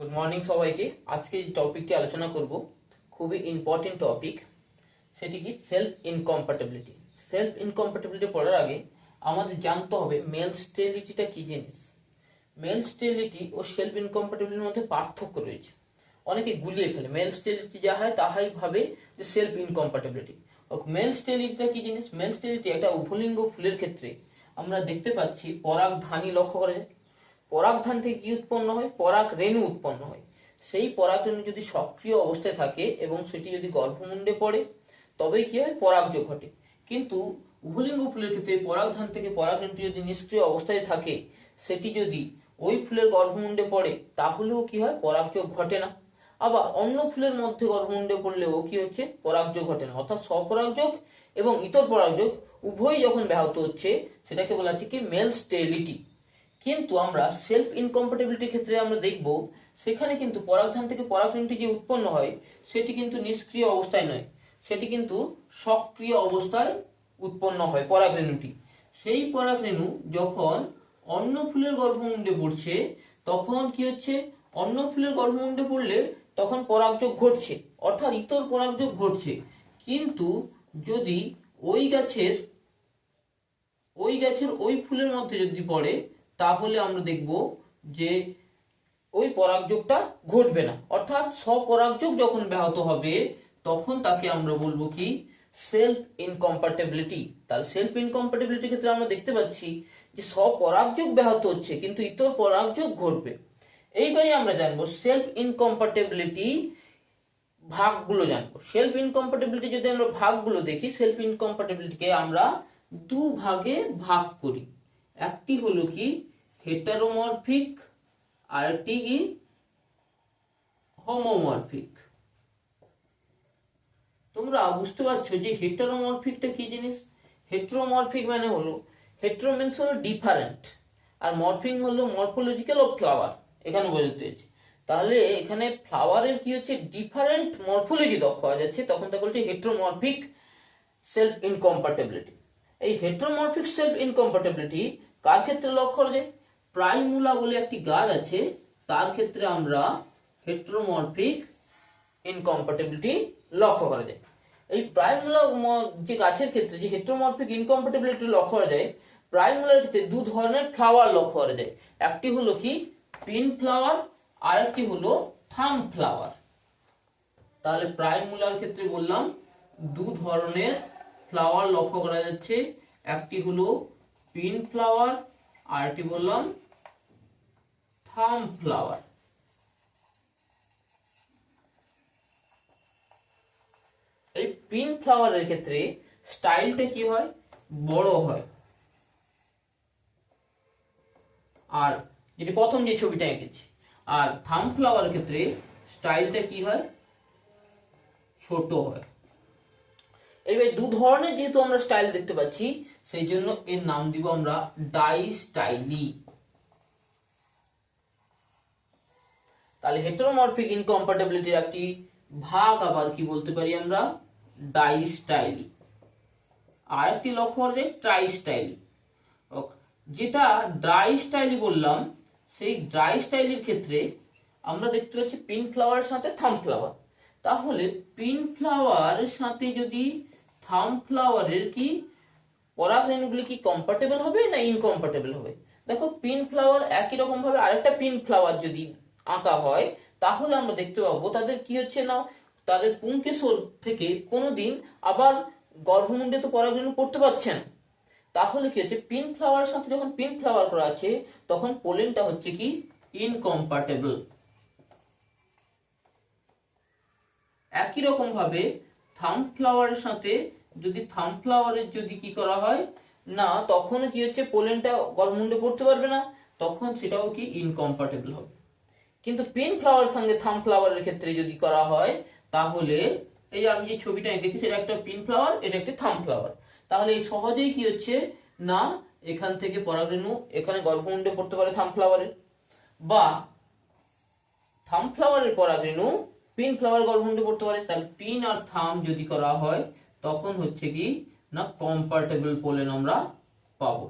Good morning সবাইকে। আজকে যে টপিকটি আলোচনা করব খুবই ইম্পর্টেন্ট টপিক, সেটি কি সেলফ ইনকম্প্যাটিবিলিটি। সেলফ ইনকম্প্যাটিবিলিটি পড়ার আগে আমাদের জানতে হবে মেল স্টেরিলিটিটা কি জিনিস। মেল স্টেরিলিটি ও সেলফ ইনকম্প্যাটিবিলিটির মধ্যে পার্থক্য রয়েছে। অনেকে গুলিয়ে ফেলে, মেল স্টেরিলিটি যা হয় তাহাই ভাবে যে সেলফ ইনকম্প্যাটিবিলিটি। মেল স্টেরিলিটিটা কি জিনিস? মেল স্টেরিলিটি একটা উভলিঙ্গ ফুলের ক্ষেত্রে আমরা দেখতে পাচ্ছি পরাগধানী লক্ষ্য করে। পরাগধান থেকে কি উৎপন্ন হয়? পরাগ রেণু উৎপন্ন হয়। সেই পরাগ রেণু যদি সক্রিয় অবস্থায় থাকে এবং সেটি যদি গর্ভমুণ্ডে পড়ে তবেই কি হয়? পরাগযোগ ঘটে। কিন্তু উভলিঙ্গ ফুলের ক্ষেত্রে পরাগধান থেকে পরাগ রেণুটি যদি নিষ্ক্রিয় অবস্থায় থাকে, সেটি যদি ওই ফুলের গর্ভমুণ্ডে পড়ে তাহলেও কি হয়? পরাগযোগ ঘটে না। আবার অন্য ফুলের মধ্যে গর্ভমুণ্ডে পড়লেও কি হচ্ছে? পরাগযোগ ঘটে না। অর্থাৎ স্বপরাগযোগ এবং ইতর পরাগযোগ উভয়ই যখন ব্যাহত হচ্ছে সেটাকে বলা হচ্ছে কি মেল স্টেরিলিটি। কিন্তু আমরা সেলফ ইনকম্প্যাটিবিলিটির ক্ষেত্রে আমরা দেখব সেখানে কিন্তু পরাগধান থেকে পরাগরেণুটি যে উৎপন্ন হয় সেটি কিন্তু নিষ্ক্রিয় অবস্থায় নয়, সেটি কিন্তু সক্রিয় অবস্থায় উৎপন্ন হয় পরাগরেণুটি। সেই পরাগরেণু যখন অন্য ফুলের গর্ভমুণ্ডে পড়ছে তখন কি হচ্ছে? অন্য ফুলের গর্ভমুণ্ডে পড়লে তখন পরাগযোগ ঘটছে, অর্থাৎ ইতর পরাগযোগ ঘটছে। কিন্তু যদি ওই গাছের ওই ফুলের মধ্যে যদি পড়ে তাহলে আমরা দেখব যে ওই পরাগযোগটা ঘটবে না। অর্থাৎ স্বপরাগযোগ যখন ব্যাহত হবে তখন তাকে আমরা বলবো কি? Self incompatibility. তাহলে সেলফ ইনকম্প্যাটিবিলিটির ক্ষেত্রে আমরা দেখতে পাচ্ছি যে স্বপরাগযোগ ব্যাহত হচ্ছে কিন্তু ইতর পরাগযোগ ঘটবে। এইবারে আমরা জানবো সেলফ ইনকম্প্যাটিবিলিটি ভাগগুলো জানবো। সেলফ ইনকম্প্যাটিবিলিটি যদি আমরা ভাগগুলো দেখি, সেলফ ইনকম্প্যাটিবিলিটিকে আমরা দু ভাগে ভাগ করি। একটি হলো কি হেটারোমরফিক, আর একটি কি হোমোমরফিক। তোমরা বুঝতে পারছো যে হেটারোমরফিকটা কি জিনিস? হেটারোমরফিক মানে হলো, হেটারো মিন্স হলো ডিফারেন্ট, আর মরফিং হলো মরফোলজিক্যাল অফ ফ্লাওয়ার, এখানে বোঝাতে হচ্ছে। তাহলে এখানে ফ্লাওয়ারের কি হচ্ছে? ডিফারেন্ট মরফোলজি লক্ষ্য করা যাচ্ছে, তখন তাকে বলছে হেটারোমরফিক সেলফ ইনকম্প্যাটিবিলিটি। এই হেটারোমরফিক সেলফ ইনকম্প্যাটিবিলিটি কার ক্ষেত্রে লক্ষ্য করা যায়? প্রাইমুলা বলে একটি গাছ আছে, তার ক্ষেত্রে আমরা হেটারোমরফিক ইনকম্প্যাটিবিলিটি লক্ষ্য করা যায়। এই প্রাইমুলা যে গাছের ক্ষেত্রে যে হেটারোমরফিক ইনকম্প্যাটিবিলিটি লক্ষ্য করা যায়, প্রাইমুলার ক্ষেত্রে দু ধরনের ফ্লাওয়ার লক্ষ্য করা যায়। একটি হলো কি পিন ফ্লাওয়ার, আর একটি হলো থাম ফ্লাওয়ার। তাহলে প্রাইমুলার ক্ষেত্রে বললাম দু ধরনের ফ্লাওয়ার লক্ষ্য করা যাচ্ছে, একটি হলো পিন ফ্লাওয়ার, আর একটি বললাম থাম ফ্লাওয়ার। এই পিন ফ্লাওয়ারের ক্ষেত্রে স্টাইলটা কি হয়? বড় হয়। আর যেটি প্রথম যে ছবিটা এঁকেছি, আর থাম ফ্লাওয়ারের ক্ষেত্রে স্টাইলটা কি হয়? ছোট হয়। এইবার দু ধরনের যেহেতু আমরা স্টাইল দেখতে পাচ্ছি, সেই জন্য এর নাম দিব আমরা ডাই স্টাইলি। তাহলে হেটারোমরফিক ইনকম্প্যাটিবিলিটির একটি ভাগ আবার কি বলতে পারি আমরা? ডাই স্টাইলি। আর একটি লক্ষ্য হবে ট্রাই স্টাইলি। যেটা ড্রাই স্টাইলি বললাম, সেই ড্রাই স্টাইলির ক্ষেত্রে আমরা দেখতে পাচ্ছি পিন ফ্লাওয়ারের সাথে থাম ফ্লাওয়ার। তাহলে পিন ফ্লাওয়ারের সাথে যদি থাম ফ্লাওয়ারের কি পরাগরেণুগুলি কি কম্প্যাটেবল হবে না ইনকম্প্যাটেবল হবে? দেখো, পিন ফ্লাওয়ার একই রকম ভাবে আরেকটা পিন ফ্লাওয়ার যদি আঁকা হয় তাহলে আমরা দেখতে পাবো তাদের কি হচ্ছে না, তাদের পুংকেশর থেকে কোনোদিন আবার গর্ভমুণ্ডে তো পরাগরেণু পড়তে পারছে না। তাহলে কি হচ্ছে? পিন ফ্লাওয়ারের সাথে যখন পিন ফ্লাওয়ার করা আছে তখন পোলেনটা হচ্ছে কি ইনকম্প্যাটেবল। একই রকম ভাবে থাম ফ্লাওয়ারের সাথে যদি থাম ফ্লাওয়ারের যদি কি করা হয় না, তখন কি হচ্ছে? পোলেনটা গর্ভমুণ্ডে পড়তে পারবে না, তখন সেটাও কি ইনকম্প্যাটেবল হবে। কিন্তু পিন ফ্লাওয়ারের সঙ্গে থাম ফ্লাওয়ারের ক্ষেত্রে যদি করা হয় তাহলে এই যে আমি যে ছবিটা এঁকেছি সেটা একটা পিন ফ্লাওয়ার, এটা একটা থাম ফ্লাওয়ার। তাহলে এই সহজেই কি হচ্ছে না, এখান থেকে পরাগরেণু এখানে গর্ভমুণ্ডে পড়তে পারে থাম ফ্লাওয়ারের, বা থাম ফ্লাওয়ারের পরাগরেণু পিন ফ্লাওয়ার গর্ভমুণ্ডে পড়তে পারে। তাহলে পিন আর থাম যদি করা হয় তখন হচ্ছে কি না কম্প্যাটেবল পোলেন আমরা পাবো।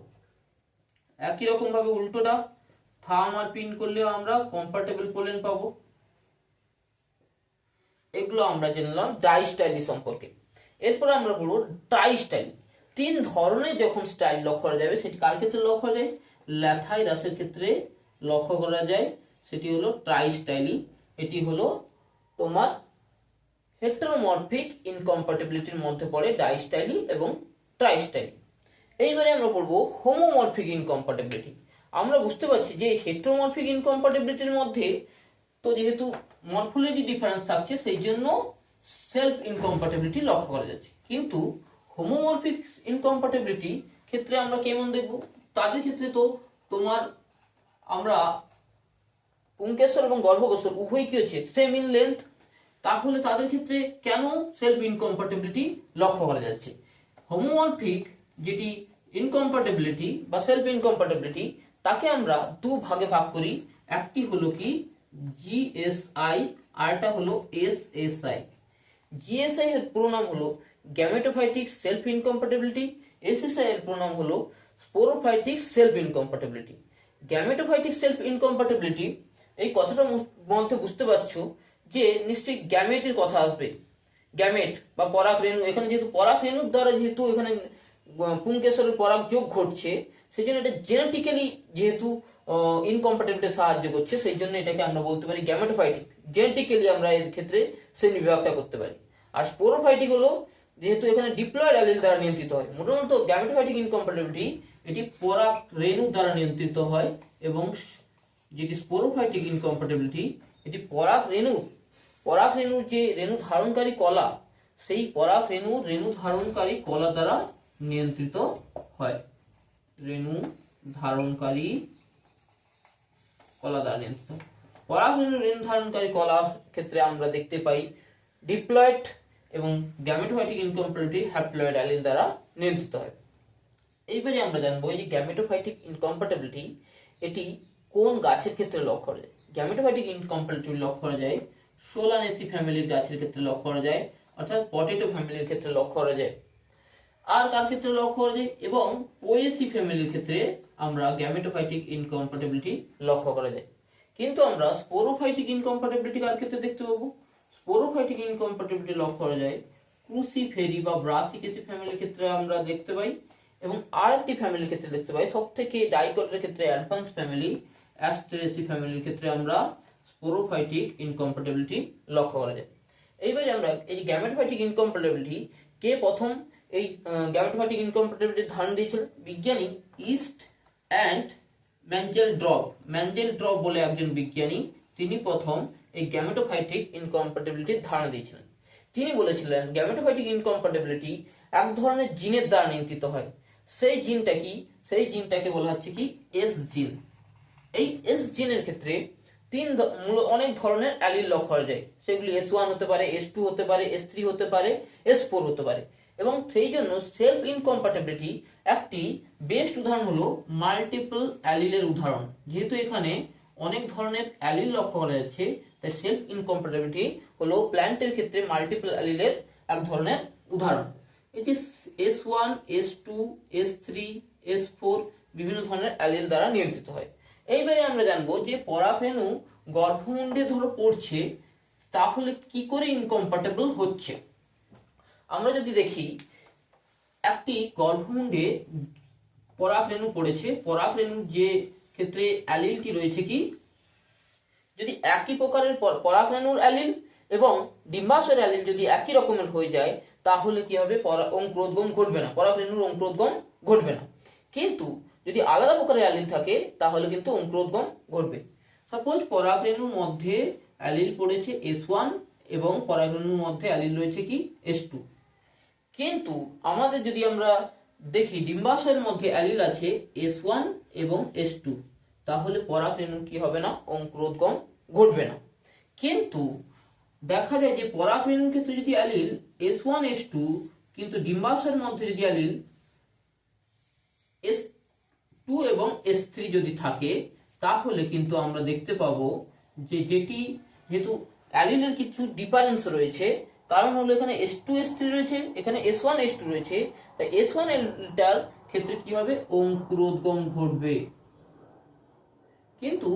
একই রকম ভাবে উল্টোটা থাম আর পিন করলেও আমরা কম্প্যাটেবল পোলেন পাবো। এগুলো আমরা জানলাম ডাইস্টাইলি সম্পর্কে। এরপর আমরা বলবো ট্রাইস্টাইল। 3 ধরনের যখন স্টাইল লক্ষ্য করা যাবে সেটি কার ক্ষেত্রে লক্ষ্য করা যায়? ল্যাথাইরাসের ক্ষেত্রে লক্ষ্য করা যায়, সেটি হলো ট্রাইস্টাইলি। এটি হলো তোমার হেটেরোমরফিক ইনকম্প্যাটিবিলিটির মধ্যে পড়ে ডাইস্টাইলি এবং ট্রাইস্টাইলি। এইবারে আমরা বলবো হোমোমরফিক ইনকম্প্যাটিবিলিটি। আমরা বুঝতে পারছি যে হেটেরোমরফিক ইনকম্প্যাটিবিলিটির মধ্যে তো যেহেতু মরফোলজি ডিফারেন্স থাকছে সেই জন্য সেলফ ইনকম্প্যাটিবিলিটি লক্ষ্য করা যাচ্ছে, কিন্তু হোমোমরফিক ইনকম্প্যাটিবিলিটি ক্ষেত্রে আমরা কেমন দেখব? তাদের ক্ষেত্রে তো তোমার আমরা পুংকেশর এবং গর্ভকোষর উভয় কি হচ্ছে সেম ইন লেন্থ, তাহলে তাদের ক্ষেত্রে কেন সেলফ ইনকম্প্যাটিবিলিটি লক্ষ্য করা যাচ্ছে? হোমোমরফিক যেটি ইনকম্প্যাটিবিলিটি বা সেলফ ইনকম্প্যাটিবিলিটি তাকে আমরা 2 ভাগে ভাগ করি। একটি হলো কি জিএসআই, আরটা হলো এসএসআই। জিএসআই এর পুরো নাম হলো গ্যামেটোফাইটিক সেলফ ইনকম্প্যাটিবিলিটি, এসএসআই এর পুরো নাম হলো sporophytic self incompatibility. Gametophytic self incompatibility এই কথাটার মধ্যে বুঝতে পারছো যে নিশ্চয়ই গ্যামেটের কথা আসবে। গ্যামেট বা পরাগ রেণু, এখানে যেহেতু পরাগ রেণুর দ্বারা যেহেতু এখানে পুংকেশরের পরাগ যোগ ঘটছে, সেই জন্য এটা জেনেটিক্যালি যেহেতু ইনকম্প্যাটিবিলিটি সাহায্য করছে, সেই জন্য এটাকে আমরা বলতে পারি গ্যামেটোফাইটিক। জেনেটিক্যালি আমরা এর ক্ষেত্রে শ্রেণী বিভাগটা করতে পারি। আর স্পোরোফাইটিক হলো যেহেতু এখানে ডিপ্লয়েড অ্যালিল দ্বারা নিয়ন্ত্রিত হয়। মোটামুটি গ্যামেটোফাইটিক ইনকম্প্যাটিবিলিটি এটি পরাগ রেণু দ্বারা নিয়ন্ত্রিত হয়, এবং যেটি স্পোরোফাইটিক ইনকম্প্যাটিবিলিটি এটি পরাগ রেণুর যে রেণু ধারণকারী কলা, সেই পরাগ রেণু ধারণকারী কলা দ্বারা নিয়ন্ত্রিত হয়। রেণু ধারণকারী কলা দ্বারা নিয়ন্ত্রিত। পরাগ রেণু ধারণকারী কলার ক্ষেত্রে আমরা দেখতে পাই ডিপ্লয়েড এবং গ্যামেটোফাইটিক ইনকম্প্যাটিবিলিটি হ্যাপ্লয়েড অ্যালিল দ্বারা নিয়ন্ত্রিত হয়। এইবারে আমরা জানবো এই যে গ্যামেটোফাইটিক ইনকম্প্যাটিবিলিটি এটি কোন গাছের ক্ষেত্রে লক্ষ্য করা যায়। গ্যামেটোফাইটিক ইনকম্প্যাটিবিলিটি লক্ষ্য করা যায় সোলানেসি ফ্যামিলির গাছের ক্ষেত্রে লক্ষ্য করা যায়, অর্থাৎ পটেটো ফ্যামিলির ক্ষেত্রে লক্ষ্য করা যায়। আর কার ক্ষেত্রে লক্ষ্য করা যায়? এবং পোয়েসি ফ্যামিলির ক্ষেত্রে আমরা গ্যামেটোফাইটিক ইনকম্প্যাটিবিলিটি লক্ষ্য করা যায়। কিন্তু আমরা স্পোরোফাইটিক ইনকম্প্যাটিবিলিটি কার ক্ষেত্রে দেখতে পাবো? স্পোরোফাইটিক ইনকম্প্যাটিবিলিটি লক্ষ্য করা যায় ক্রুসিফেরি বা ব্রাসিকেসি ফ্যামিলির ক্ষেত্রে আমরা দেখতে পাই, এবং আর একটি ফ্যামিলির ক্ষেত্রে দেখতে পাই সব থেকে ডাইকটের ক্ষেত্রে অ্যাডভান্স ফ্যামিলি অ্যাস্টেরেসি ফ্যামিলির ক্ষেত্রে আমরা স্পোরোফাইটিক ইনকম্প্যাটিবিলিটি লক্ষ্য করা যায়। এইবারে আমরা এই গ্যামেটোফাইটিক ইনকম্প্যাটিবিলিটি কে প্রথম এই গ্যামেটোফাইটিক ইনকম্প্যাটিবিলিটির ধারণা দিয়েছিল? বিজ্ঞানী ইস্ট অ্যান্ড ম্যানজেল ড্রপ বলে একজন বিজ্ঞানী, তিনি প্রথম এই গ্যামেটোফাইটিক ইনকম্প্যাটিবিলিটির ধারণা দিয়েছিলেন। তিনি বলেছিলেন গ্যামেটোফাইটিক ইনকম্প্যাটিবিলিটি এক ধরনের জিনের দ্বারা নিয়ন্ত্রিত হয়। সেই জিনটা কি? সেই জিনটাকে বলা হচ্ছে কি এস জিন। এই এস জিনের ক্ষেত্রে অনেক ধরনের অ্যালিল লক্ষ্য করা যায়। সেগুলি S1 হতে পারে, S2 হতে পারে, S3 হতে পারে, S4 হতে পারে। এবং সেই জন্য সেলফ ইনকম্প্যাটিবিলিটি একটি বেস্ট উদাহরণ হলো মাল্টিপল অ্যালিলের উদাহরণ। যেহেতু এখানে অনেক ধরনের অ্যালিল লক্ষ্য করা যাচ্ছে, তাই সেলফ ইনকম্প্যাটিবিলিটি হলো প্ল্যান্টের ক্ষেত্রে মাল্টিপল অ্যালিলের এক ধরনের উদাহরণ। এই যে S1, S2, S3, S4 বিভিন্ন ধরনের অ্যালিল দ্বারা নিয়ন্ত্রিত হয়। এইবারে আমরা জানবো যে পরাগরেণু গর্ভমুণ্ডে ধরো পড়ছে, তাহলে কি করে ইনকম্প্যাটিবল হচ্ছে। আমরা যদি দেখি একটি গর্ভমুণ্ডে পরাগরেণু পড়েছে, পরাগরেণুর যে ক্ষেত্রে অ্যালিলটি রয়েছে কি, যদি একই প্রকারের পরাগরেণুর অ্যালিল এবং ডিম্বাশয়ের অ্যালিল যদি একই রকমের হয়ে যায়, তাহলে কি হবে? অঙ্কুরোদ্গম ঘটবে না, পরাগরেণুর অঙ্কুরোদ্গম ঘটবে না। কিন্তু যদি আলাদা প্রকারের অ্যালিল থাকে তাহলে কিন্তু অঙ্কুরোদ্গম ঘটবে। সাপোজ পরাগরেণুর মধ্যে অ্যালিল পড়েছে S1 এবং পরাগরেণুর মধ্যে অ্যালিল রয়েছে কি S2, কিন্তু আমাদের যদি আমরা দেখি ডিম্বাশয়ের মধ্যে অ্যালিল আছে S1 এবং S2, তাহলে পরাগরেণুর কি হবে না? অঙ্কুরোদ্গম ঘটবে না। কিন্তু দেখা যায় যে পরাগরেণুর ক্ষেত্রে যদি অ্যালিল S1, S2, কিন্তু ডিম্বাশয়ের মধ্যে যদি অ্যালিল S2 এবং S3 যদি থাকে, তাহলে কিন্তু আমরা দেখতে পাবো যে যেহেতু অ্যালিলের কিছু ডিফারেন্স রয়েছে, কারণ হলো এখানে S2, S3 রয়েছে, এখানে S1, S2 রয়েছে, তাই S1 এর ক্ষেত্রে কি হবে? অঙ্কুরোদ্গম ঘটবে। কিন্তু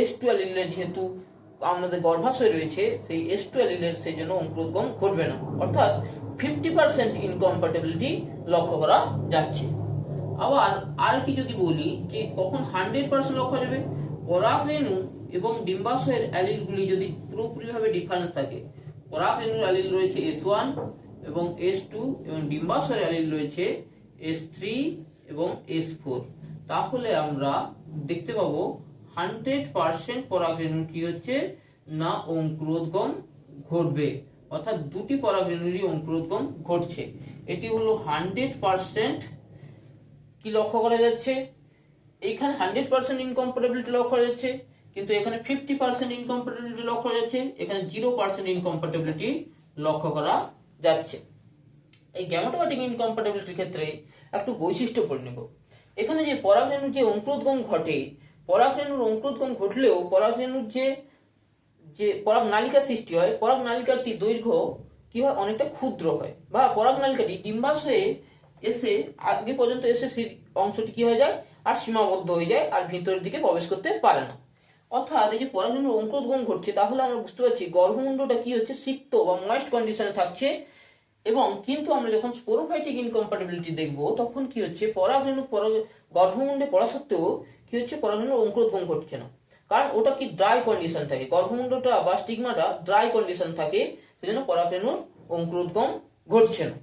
S2 অ্যালিলের যেহেতু আমাদের গর্ভাশয় রয়েছে সেই S2 অ্যালিলের সেই জন্য অঙ্কুরোদ্গম ঘটবে না, অর্থাৎ 50% ইনকম্প্যাটিবিলিটি লক্ষ্য করা যাচ্ছে। আবার আরেকটি যদি বলি যে কখন 100% লক্ষ্য যাবে, পরাগরেণু এবং ডিম্বাশয়ের অ্যালিলগুলি যদি পুরোপুরিভাবে ডিফারেন্স থাকে, পরাগরেণুর অ্যালিল রয়েছে S1 এবং S2 এবং ডিম্বাশয়ের অ্যালিল রয়েছে S3 এবং S4, তাহলে আমরা দেখতে পাবো 100% পরাগরেণুর কি হচ্ছে না অঙ্কুরোদ্গম ঘটবে, অর্থাৎ দুটি পরাগরেণুরই অঙ্কুরোদ্গম ঘটছে। এটি হলো 100% কি লক্ষ্য করা যাচ্ছে, এইখানে 100% ইনকম্প্যাটিবিলিটি লক্ষ্য করা যাচ্ছে, কিন্তু এখানে 50% ইনকম্প্যাটিবিলিটি লক্ষ্য করা যাচ্ছে, এখানে 0% ইনকম্প্যাটিবিলিটি লক্ষ্য করা যাচ্ছে। এই গ্যামেটোপ্যাথিক ইনকম্প্যাটিবিলিটির ক্ষেত্রে একটু বৈশিষ্ট্য পড়ে নেব। এখানে যে পরাগরেণুর যে অঙ্কুরোদ্গম ঘটে, পরাগরেণুর অঙ্কুরোদ্গম ঘটলেও পরাগরেণুর যে পরাগ নালিকা সৃষ্টি হয়, পরাগ নালিকাটি দৈর্ঘ্য কি হয় অনেকটা ক্ষুদ্র হয়, বা পরাগ নালিকাটি ডিম্বাশয়ে এসে আগে পর্যন্ত এসে সেই অংশটি কি হয়ে যায় আর সীমাবদ্ধ হয়ে যায়, আর ভিতরের দিকে প্রবেশ করতে পারে না। অর্থাৎ এই যে পরাগরেণুর অঙ্কুরোদ্গম ঘটছে, তাহলে আমরা বুঝতে পারছি গর্ভমুণ্ডটা কি হচ্ছে সিক্ত বা ময়েস্ট কন্ডিশনে থাকছে। এবং কিন্তু আমরা যখন স্পোরোফাইটিক ইনকম্প্যাটিবিলিটি দেখব, তখন কি হচ্ছে পরাগরেণু গর্ভমুণ্ডে পড়া সত্ত্বেও কি হচ্ছে পরাগরেণুর অঙ্কুরোদ্গম ঘটছে না, কারণ ওটা কি ড্রাই কন্ডিশন থাকে, গর্ভমুণ্ডটা বা স্টিগমাটা ড্রাই কন্ডিশন থাকে, সেজন্য পরাগরেণুর অঙ্কুরোদ্গম ঘটছে না।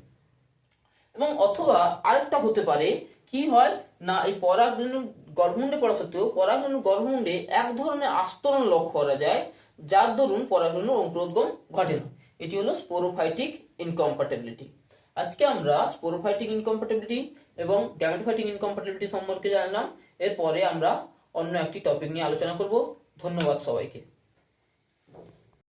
এবং অথবা আরেকটা হতে পারে কি হয় না, এই পরাগরেণু গর্ভমুণ্ডে পড়া সত্ত্বেও পরাগরেণু গর্ভমুণ্ডে এক ধরনের আস্তরণ লক্ষ্য করা যায়, যার দরুন পরাগরেণুর অঙ্কুরোদ্গম ঘটে না। এটি হলো স্পোরোফাইটিক ইনকম্প্যাটিবিলিটি। আজকে আমরা স্পোরোফাইটিক ইনকম্প্যাটিবিলিটি এবং গ্যামেটোফাইটিক ইনকম্প্যাটিবিলিটি সম্পর্কে জানলাম। এরপরে আমরা অন্য একটি টপিক নিয়ে আলোচনা করব। ধন্যবাদ সবাইকে।